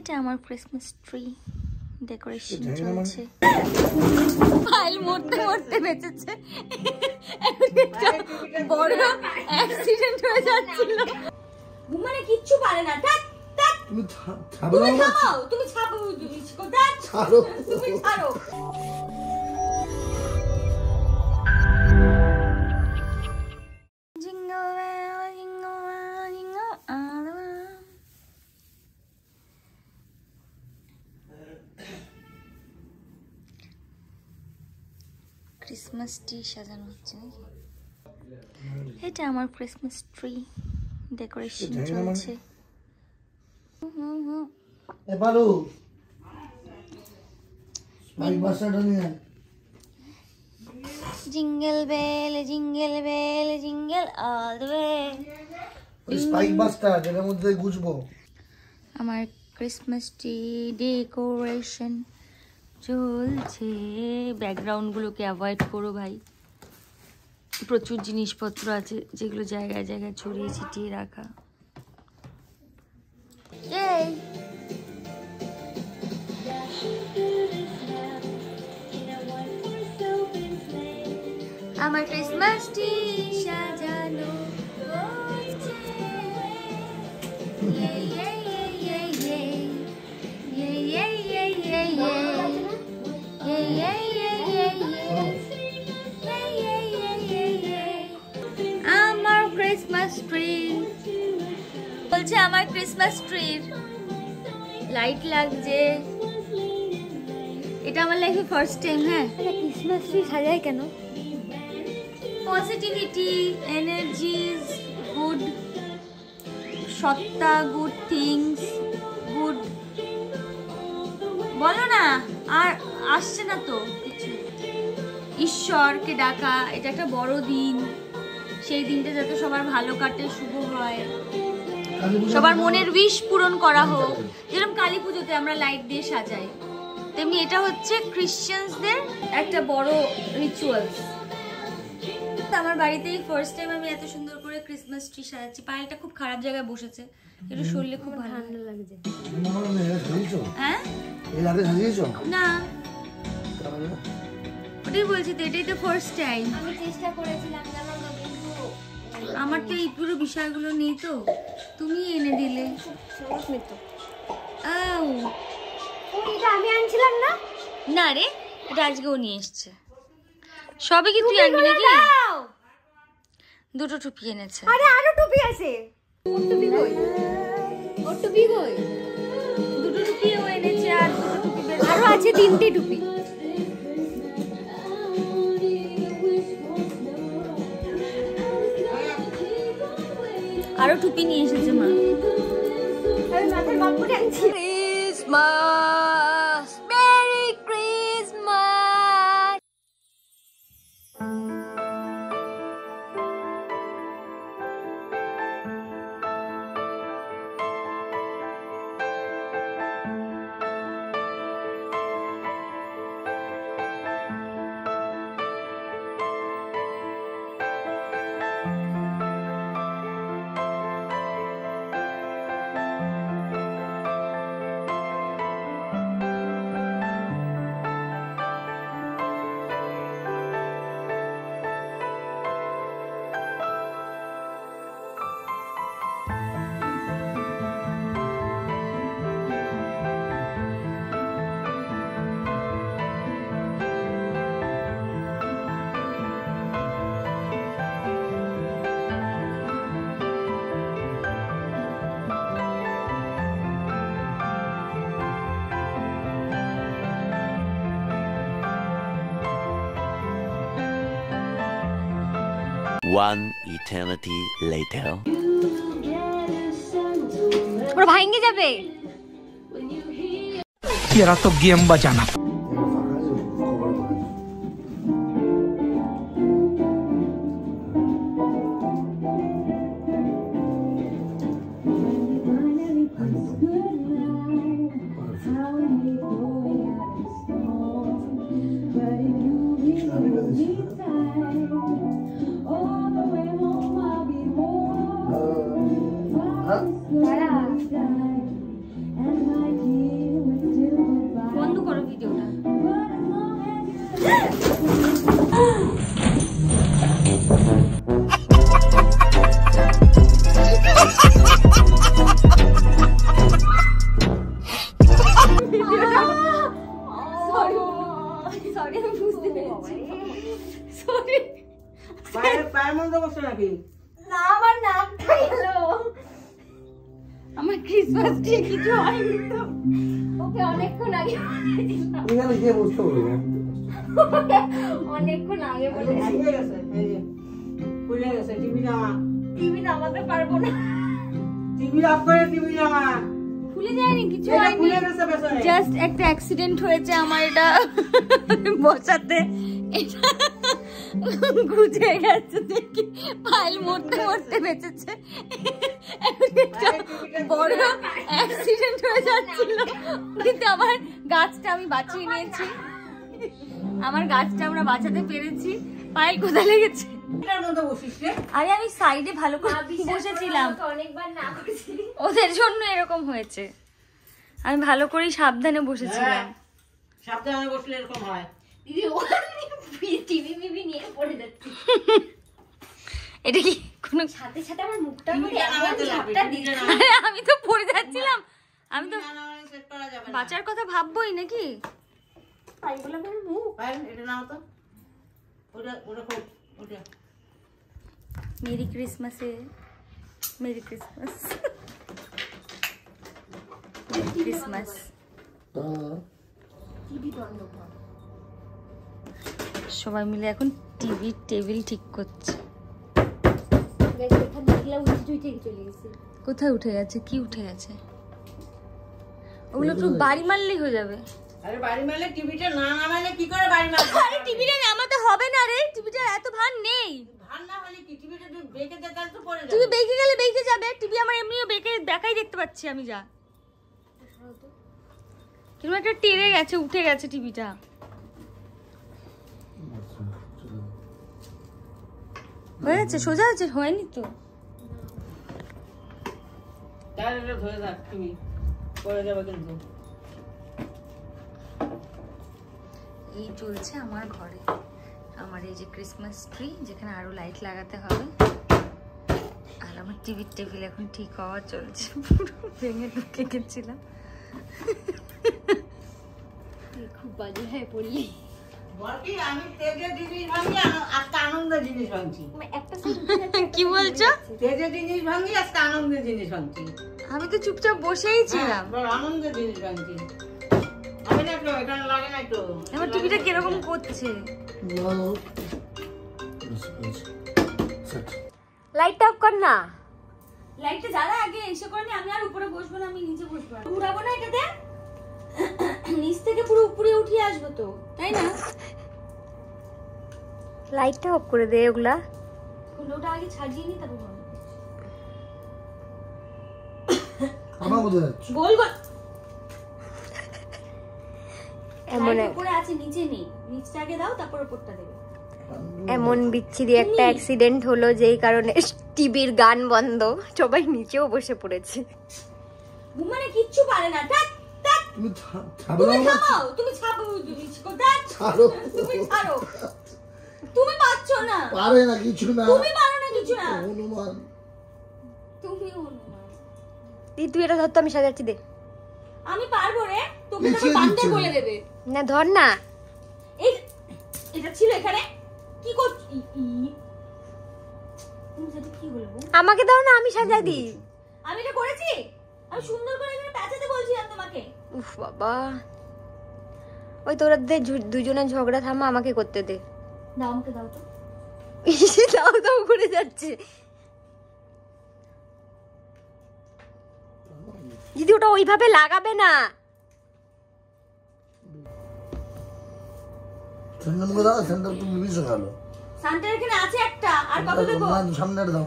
এটা আমার Christmas tree decoration চলছে। ফাইল মরতে মরতে বেঁচেছে, বড় অ্যাক্সিডেন্ট হয়ে যাচ্ছিল। মানে কিচ্ছু পারে না। তুমি থামাও, তুমি ছাড়ো, তুমি ছাড়ো। ক্রিসমাস ট্রি সাজানো হচ্ছে নাকি? এটা আমার ক্রিসমাস ট্রি ডেকোরেশন চলছে। Jingle bell jingle bell jingle all the way. Spike বাসটা যেটার মধ্যে গুজবো। আমার ক্রিসমাস ট্রি ডেকোরেশন চলছে। ব্যাকগ্রাউন্ডগুলোকে অ্যাভয়েড করো ভাই, প্রচুর জিনিসপত্র আছে যেগুলো জায়গায় জায়গায় ছড়িয়ে ছিটিয়ে রাখা। আমার ক্রিসমাস ট্রি সাজানো আমার ক্রিসমাস ট্রি বলছে। আমার ক্রিসমাস ট্রির লাইট লাগছে। এটা আমার লাইফে ফার্স্ট টাইম। হ্যাঁ, ক্রিসমাস ট্রি সাজায় কেন? পজিটিভিটি, এনার্জিজ, গুড সত্তা, গুড থিংস, গুড বলো না। আর আসছে না তো কিছু। ঈশ্বরকে ডাকা, এটা একটা বড় দিন। সেই দিনটা যাতে সবার ভালো কাটে, শুভ হয়, সবার মনের উইশ পূরণ করা হোক। যেরকম কালী পুজোতে আমরা লাইট দিয়ে সাজাই, তেমনি এটা হচ্ছে ক্রিশ্চিয়ানসদের একটা বড় রিচুয়ালস। আমার বাড়িতেই ফার্স্ট টাইম আমি এত সুন্দর করে ক্রিসমাস ট্রি সাজাচ্ছি। পায়েলটা খুব খারাপ জায়গায় বসেছে, একটু সরলে খুব ভালো লাগছে। হ্যাঁ না, ওটাই বলছি তো, এটাই তো ফার্স্ট টাইম। আমি চেষ্টা করেছিলাম জানো তো, কিন্তু আমার তো এই পুরো বিষয়গুলো নেই তো, তুমি এনে দিলে। এটা আমি আনছিলাম না। না রে, এটা আজকেও নিয়ে এসছে। সবে কি তুই আনবি নাকি? দুটো টুপি এনেছে। আরে আরো টুপি আছে। ওর টুপি কই? ওর টুপি কই? দুটো টুপিও এনেছে আর দুটো টুপি আরো আছে, তিনটে টুপি। আরো টুপি নিয়ে এসেছে মা। আমি মাথার মাপ করে আনছি। Christmas, merry Christmas. One eternity later. পুরো ভাঙে যাবে। तेरा तो गेम बचाना। সরি আমি বুঝতে পেরেছি সরি পায়ের মধ্যে বসে নাকি? না আমার নাকটা এলো আমার ক্রিসমাস ট্রি কিছু হয়নি তো ওকে অনেকক্ষণ আগে এখানে গিয়ে বসতে হবে না। অনেকক্ষণ আগে বলে খুলে গেছে, এই যে খুলে গেছে। টিভি নামা, টিভি নামাতে পারবো না টিভি অফ করে টিভি নামা। খুলে যায়নি কিছু এটা হয়নি খুলে গেছে পেছনে। জাস্ট একটা অ্যাক্সিডেন্ট হয়েছে আমার এটা বসাতে এটা গুজে গেছে দেখি ফাইল মরতে মরতে বেঁচেছে একটা বড় অ্যাক্সিডেন্ট হয়ে যাচ্ছিল কিন্তু আমার গাছটা আমি বাঁচিয়ে নিয়েছি আমার গাছটা আমরা বাঁচাতে পেরেছি পায়েল কোথায় লেগেছে এটার মধ্যে বসিস রে। আরে আমি সাইডে ভালো করে বসেছিলাম অনেকবার না করেছি ওদের জন্য এরকম হয়েছে আমি ভালো করেই সাবধানে বসেছিলাম সাবধানে বসলে এরকম হয়। দিদি ও টিভি মিভি নিয়ে পড়ে যাচ্ছে এটা কি কোনো সাথে সাথে আমার মুখটা করে টিভিটা এমন নামাতে লাগবে, ঝাপটা টিভিটা দিচ্ছে নামাতে। আরে আমি তো পড়ে যাচ্ছিলাম আমি তো না নামালে সেট করা যাবে না। বাঁচার কথা ভাববোই নাকি পাইগুলো আমার মুখ পায়েল, এটা নাও তো। ওটা খুব, ওটা। মেরি ক্রিসমাসে merry Christmas merry Christmas TV বন্ধ কর সবাই মিলে এখন টিভির টেবিল ঠিক করছে দেখ এখানে দেখলা উঠে চলে গেছে কোথায় উঠে গেছে কি উঠে গেছে ওগুলো একটু বাড়ি মারলেই হয়ে যাবে আরে বাড়ি মারলে টিভিটা না নামালে কি করে বাড়ি মারবে? আরে টিভিটা নামাতে হবে না রে টিভিটা এত ভার নেই ভার না হলে কি টিভিটা তুই বেঁকে দে, তাহলে তো পড়ে যাবে। টিভি বেঁকে গেলে বেঁকে যাবে টিভি আমার এমনিও বেঁকে দেখাই দেখতে পাচ্ছি আমি যা কিরকম একটা টেরে গেছে উঠে গেছে টিভিটা হয়ে গেছে সোজা আছে হয়নি তো তাহলে এটা ধরে থাক, টিভি পড়ে যাবে কিন্তু। এই চলছে আমার ঘরে আমার এই যে ক্রিসমাস ট্রি যেখানে আরো লাইট লাগাতে হবে আর আমার টিভির টেবিল এখন ঠিক হওয়া চলছে পুরো ভেঙে ঢুকে গেছিলাম খুব বাজে হয়ে পড়লি বল কি, আমি তেজের জিনিস ভাঙি, আজকে আনন্দের জিনিস ভাঙছি। একটা সাইড কি বলছো তেজের জিনিস ভাঙি, আজকে আনন্দের জিনিস ভাঙছি। আমি তো চুপচাপ বসেই ছিলাম বল, আনন্দের জিনিস ভাঙছি। আমি না একটু, এখানে লাগে না একটু। আমার টিভিটা কিরকম করছে লাইট অফ কর না লাইটটা জ্বালা আগে এসে করে আমি আর উপরে বসবো না আমি নিচে বসবো ঘুরাবো না এটাতে নিচ থেকে পুরো উপরে উঠিয়ে আসবো তো তাই না লাইটটা অফ করে দে ওগুলা ওটা আগে ছাড়িয়ে নি তারপর বন্ধ। আমার বোঝা যাচ্ছে গোল গোল এমন লাইট উপরে আছে নিচে নেই নিচটা আগে দাও তারপর উপরটা দেবে এমন বিচ্ছিরি একটা অ্যাক্সিডেন্ট হলো যেই কারণে টিভির গান বন্ধ সবাই নিচেও বসে পড়েছে মানে কিচ্ছু পারে না থাক থাক তুমি তুমি ছাড়ো থামাও তুমি ছাড়ো তুমি কোথায় ছাড়ো তুমি ছাড়ো তুমি পাচ্ছো না পারে না কিছু না তুমি পারো না কিছু না অনুমান তুমি অনুমান তুই এটা ধর তো আমি সাজাচ্ছি দে আমি পারবো রে তোকে নিচে তখন বান্ধে নিচে। বলে দেবে না ধর না এই এটা ছিল এখানে কি করছিস তুমি সেটা কি বলবো আমাকে দাও না আমি সাজাই দিই আমি এটা করেছি আমি সুন্দর করে এখানে প্যাচাতে বলছিলাম তোমাকে উফ বাবা ওই তোরা দুজনের ঝগড়া থামা আমাকে করতে দে দাও আমাকে দাও তো ইসে দাও দাও করে যাচ্ছে দিদি ওটা ওইভাবে লাগাবে না সেন্টার মুখে দাও সেন্টার তুমি মিশে গেল সান্টার এখানে আছে একটা আর কত দেবো সামনে দাও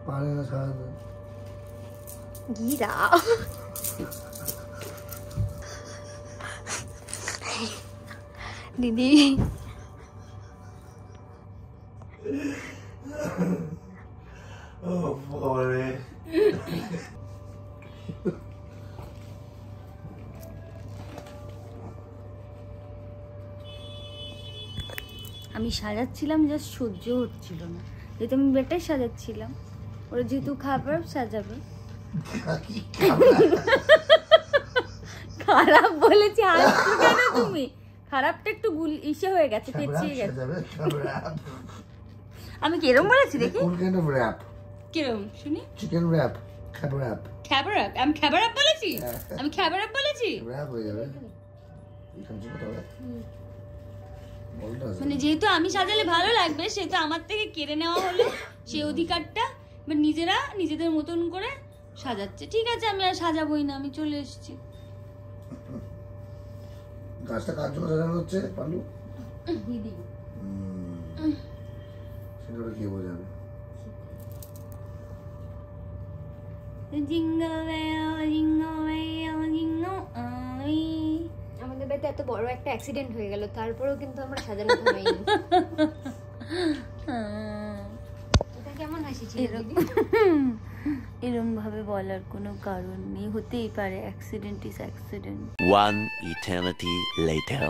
পারে না সারাতে গিরা দিদি আমি সাজাচ্ছিলাম, জাস্ট সহ্য হচ্ছিল না, যেহেতু আমি বেটাই সাজাচ্ছিলাম, ওরা যেহেতু খাবার সাজাবে। খারাপ বলেছি, হাসছো কেন তুমি? খারাপটা একটু ইসে হয়ে গেছে, পেঁচিয়ে গেছে। আমি কিরম বলেছি দেখি? কোন কাইন্ড অফ র‍্যাপ? কিরম শুনি? চিকেন র‍্যাপ, খাবার র‍্যাপ। খাবার আপ? আমি খাবার আপ বলেছি? আমি খাবার আপ বলেছি? র‍্যাপ হয়ে যাবে। এখানে কি কথা হবে? বলটা মানে যেহেতু আমি সাজালে ভালো লাগবে, সেহেতু আমার থেকে কেড়ে নেওয়া হলো সেই অধিকারটা। বাট নিজেরা নিজেদের মতন করে সাজাচ্ছে। ঠিক আছে, আমি আর সাজাবই না, আমি চলে এসেছি। গাছটা কার জন্য সাজানো হচ্ছে পালু? দিদি সেটা কে বোঝাবে? Jingle bell jingle bell jingle I. আমাদের বাড়িতে এত বড় একটা অ্যাক্সিডেন্ট হয়ে গেল, তারপরেও কিন্তু আমরা সাজানো থামাইনি। এটা কেমন হাসিছিল দিদি? এরম ভাবে বলার কোনো কারণ নেই, হতেই পারে, accident is accident. One eternity later.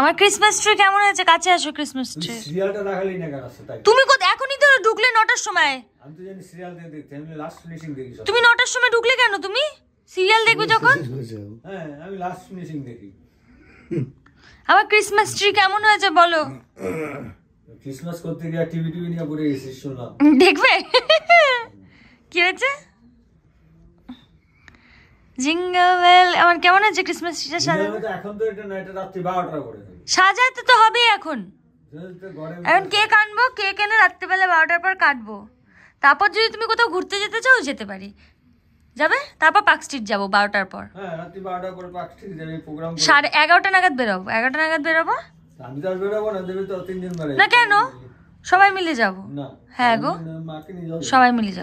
আমার ক্রিসমাস ট্রি কেমন হয়েছে? কাছে আসো ক্রিসমাস ট্রি। সিরিয়ালটা দেখালি না কেন? তাই তুমি এখনই তো ঢুকলে 9টার সময়। আমি তো জানি সিরিয়াল দেখতে, আমি লাস্ট ফিনিশিং দেখি সব। তুমি 9টার সময় ঢুকলে কেন? তুমি সিরিয়াল দেখবে যখন? হ্যাঁ, আমি লাস্ট ফিনিশিং দেখি। আমার ক্রিসমাস ট্রি কেমন হয়েছে বলো? ক্রিসমাস করতে গিয়ে টিভি নিয়ে পড়ে গেছিস শুনলাম। দেখবে কি হয়েছে? Jingle bell. আমার কেমন হয়েছে ক্রিসমাস ট্রিটা সাজানো? এখন তো এটা না, এটা রাত্রি 12টার করে সাজাতে তো হবেই এখন। গরম। এখন কেক আনবো, কেক এনে রাত্রিবেলা 12টার পর কাটবো। তারপর যদি তুমি কোথাও ঘুরতে যেতে চাও যেতে পারি, যাবে। তারপর পার্ক স্ট্রিট যাবো 12টার পর। হ্যাঁ, রাত্রি 12টার পরে পার্ক স্ট্রিট যাবে প্রোগ্রাম। 11:30 নাগাদ বেরোবো। 11টা নাগাদ বেরোবো। আমি তো আর বেরোবো না, দেবে তো 3 দিন বেড়ে। না কেন? সবাই মিলে যাবো। না, হ্যাঁ গো, মাকে নিয়ে যাবো। সবাই মিলে যাবো।